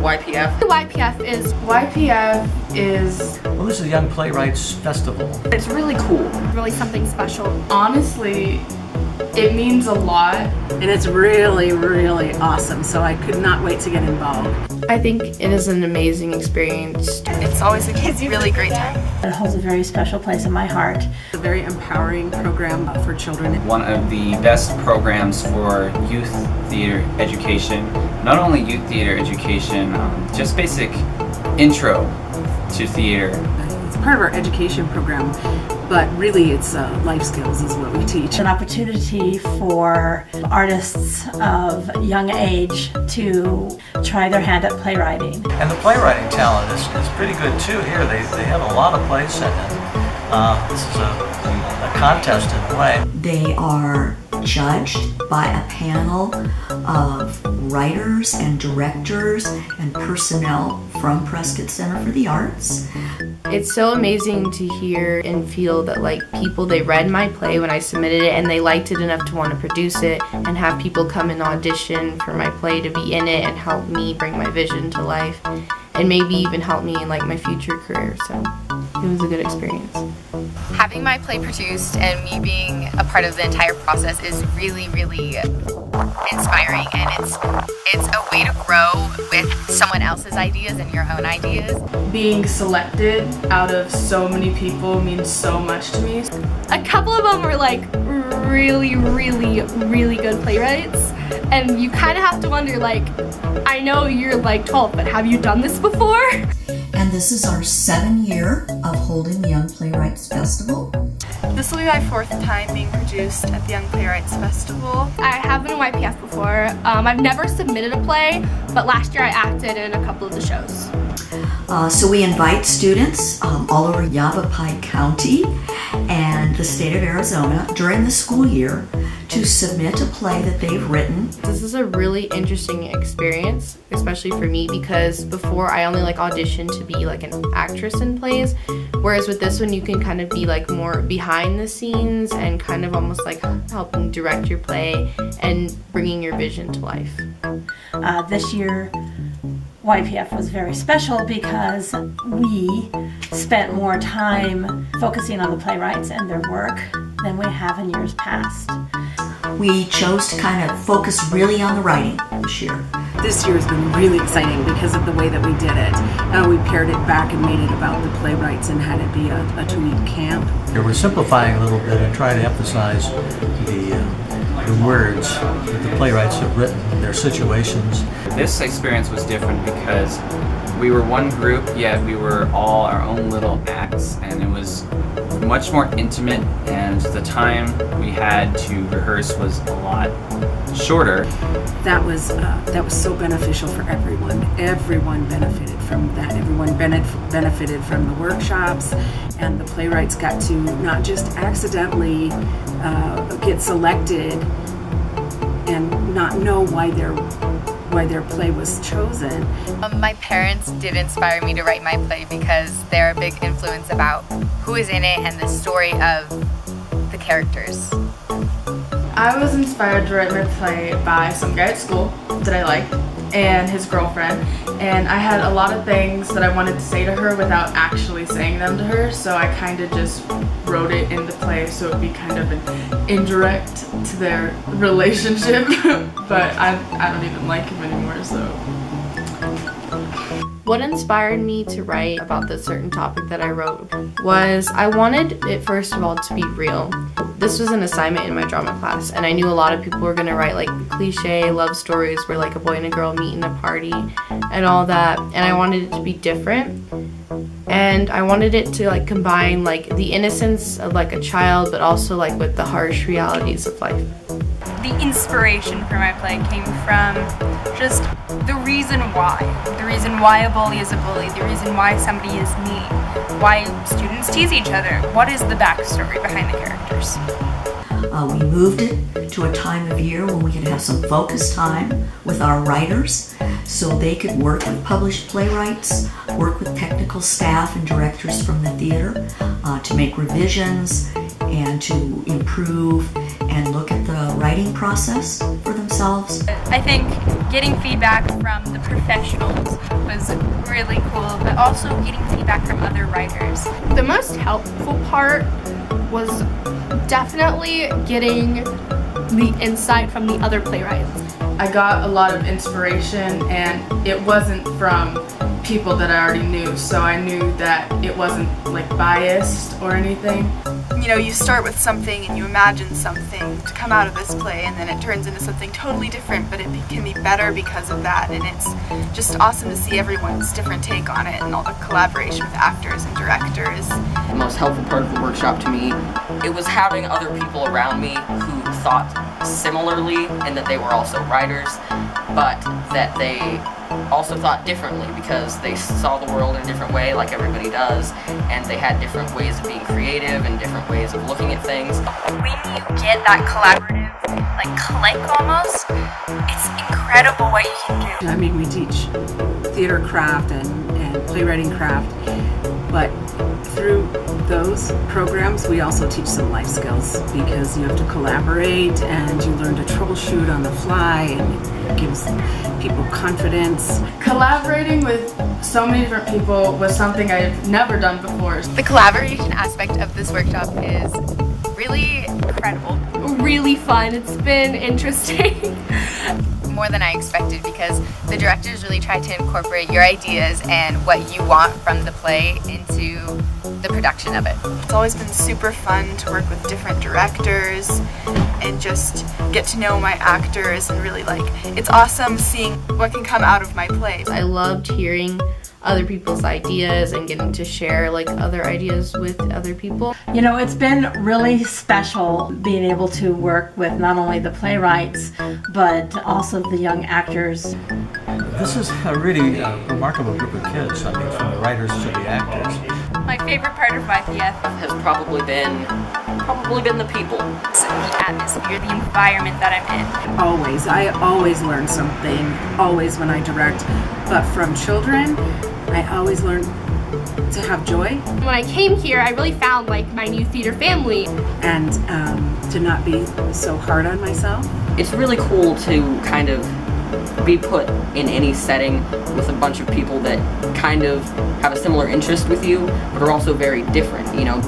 YPF? YPF is... Well, this is the Young Playwrights Festival. It's really cool. Really something special. Honestly, it means a lot. And it's really, really awesome, so I could not wait to get involved. I think it is an amazing experience. It's always a really great time. It holds a very special place in my heart. A very empowering program for children. One of the best programs for youth theater education. Not only youth theater education, just basic intro to theater. It's part of our education program, but really it's life skills is what we teach. It's an opportunity for artists of young age to try their hand at playwriting. And the playwriting talent is pretty good too here. They have a lot of plays sent in. This is a contest in a way. They are judged by a panel of writers and directors and personnel from Prescott Center for the Arts. It's so amazing to hear and feel that like people, they read my play when I submitted it and they liked it enough to want to produce it, and have people come and audition for my play to be in it and help me bring my vision to life, and maybe even help me in like my future career. So it was a good experience. Having my play produced and me being a part of the entire process is really, really inspiring, and it's a way to grow with someone else's ideas and your own ideas. Being selected out of so many people means so much to me. A couple of them were like really, really, really good playwrights, and you kind of have to wonder, like, I know you're like 12, but have you done this before? And this is our 7th year of holding the Young Playwrights Festival. This will be my 4th time being produced at the Young Playwrights Festival. I have been in YPF before. I've never submitted a play, but last year I acted in a couple of the shows. So we invite students all over Yavapai County and the state of Arizona during the school year to submit a play that they've written. This is a really interesting experience, especially for me, because before I only like auditioned to be like an actress in plays, whereas with this one you can kind of be like more behind the scenes and kind of almost like helping direct your play and bringing your vision to life. This year YPF was very special because we spent more time focusing on the playwrights and their work than we have in years past. We chose to kind of focus really on the writing this year. This year has been really exciting because of the way that we did it. We pared it back and made it about the playwrights and had it be a 2-week camp. We're simplifying a little bit and trying to emphasize the words that the playwrights have written, their situations. This experience was different because we were one group, yet we were all our own little acts, and it was much more intimate, and the time we had to rehearse was a lot shorter. That was so beneficial for everyone. Everyone benefited from that. Everyone benefited from the workshops, and the playwrights got to not just accidentally get selected and not know why their play was chosen. My parents did inspire me to write my play because they're a big influence about who is in it and the story of the characters. I was inspired to write my play by some guy at school that I liked and his girlfriend, and I had a lot of things that I wanted to say to her without actually saying them to her, so I kind of just wrote it in the play so it would be kind of an indirect to their relationship, but I don't even like him anymore, so. What inspired me to write about the certain topic that I wrote was I wanted it first of all to be real. This was an assignment in my drama class, and I knew a lot of people were going to write like cliche love stories where like a boy and a girl meet in a party and all that, and I wanted it to be different. And I wanted it to like combine like the innocence of like a child, but also like with the harsh realities of life. The inspiration for my play came from just the reason why a bully is a bully, the reason why somebody is mean, why students tease each other. What is the backstory behind the characters? We moved it to a time of year when we could have some focused time with our writers so they could work with published playwrights, work with technical staff and directors from the theater to make revisions and to improve and look at the writing writing process for themselves. I think getting feedback from the professionals was really cool, but also getting feedback from other writers. The most helpful part was definitely getting the insight from the other playwrights. I got a lot of inspiration, and it wasn't from people that I already knew, so I knew that it wasn't like biased or anything. You know, you start with something and you imagine something to come out of this play, and then it turns into something totally different, but it can be better because of that, and it's just awesome to see everyone's different take on it and all the collaboration with actors and directors. The most helpful part of the workshop to me, it was having other people around me who thought similarly and that they were also writers, but that they also thought differently because they saw the world in a different way like everybody does, and they had different ways of being creative and different ways of looking at things. When you get that collaborative, like click almost, it's incredible what you can do. I mean, we teach theater craft and playwriting craft, but through those programs we also teach some life skills, because you have to collaborate and you learn to troubleshoot on the fly, and it gives people confidence. Collaborating with so many different people was something I've never done before. The collaboration aspect of this workshop is really incredible. Really fun. It's been interesting. More than I expected, because the directors really tried to incorporate your ideas and what you want from the play into the production of it. It's always been super fun to work with different directors and just get to know my actors, and really it's awesome seeing what can come out of my plays. I loved hearing other people's ideas and getting to share other ideas with other people. You know, it's been really special being able to work with not only the playwrights, but also the young actors. This is a really remarkable group of kids, I mean, from the writers to the actors. My favorite part of YPF Has probably been the people. is the atmosphere, the environment that I'm in. I always learn something, always when I direct, but from children, I always learn to have joy. When I came here, I really found my new theater family. And to not be so hard on myself. It's really cool to kind of be put in any setting with a bunch of people that kind of have a similar interest with you, but are also very different, you know.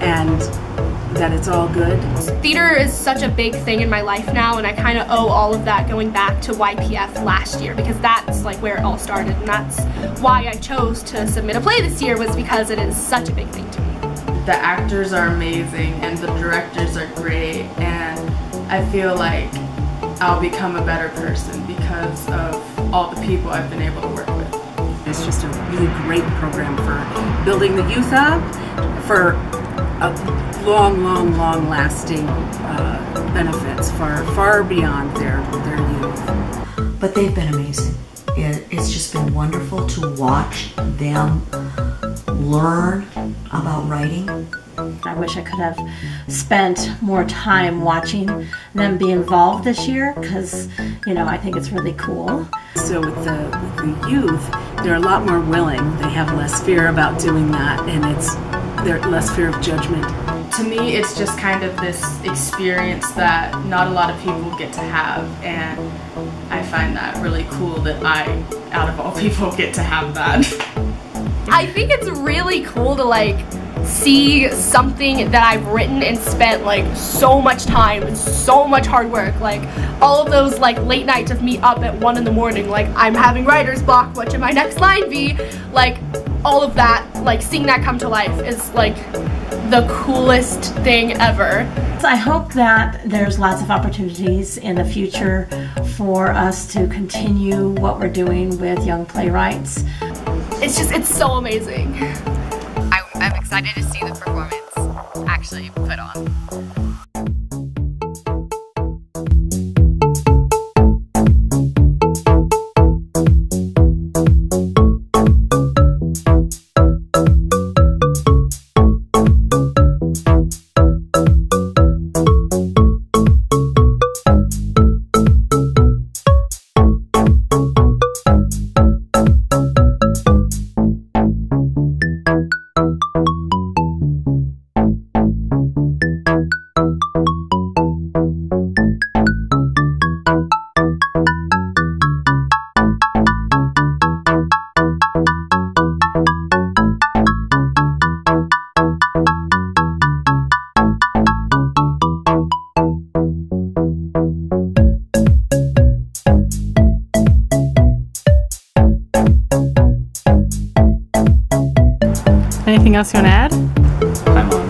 And that it's all good. Theater is such a big thing in my life now, and I kind of owe all of that going back to YPF last year, because that's where it all started, and that's why I chose to submit a play this year, was because it is such a big thing to me. The actors are amazing and the directors are great, and I feel like I'll become a better person because of all the people I've been able to work with. It's just a really great program for building the youth up, for a long lasting benefits far beyond their youth. But they've been amazing. It's just been wonderful to watch them learn about writing. I wish I could have spent more time watching them be involved this year, because I think it's really cool. So with the youth, they're a lot more willing. They have less fear about doing that, and they're less fear of judgment. To me, it's just kind of this experience that not a lot of people get to have, and I find that really cool that I, out of all people, get to have that. I think it's really cool to see something that I've written and spent so much time and so much hard work, all of those late nights of me up at 1 in the morning, I'm having writer's block, what should my next line be, all of that, seeing that come to life is the coolest thing ever. So I hope that there's lots of opportunities in the future for us to continue what we're doing with Young Playwrights. It's so amazing. I'm excited to see the performance actually put on. Anything else you want to add? I'm on.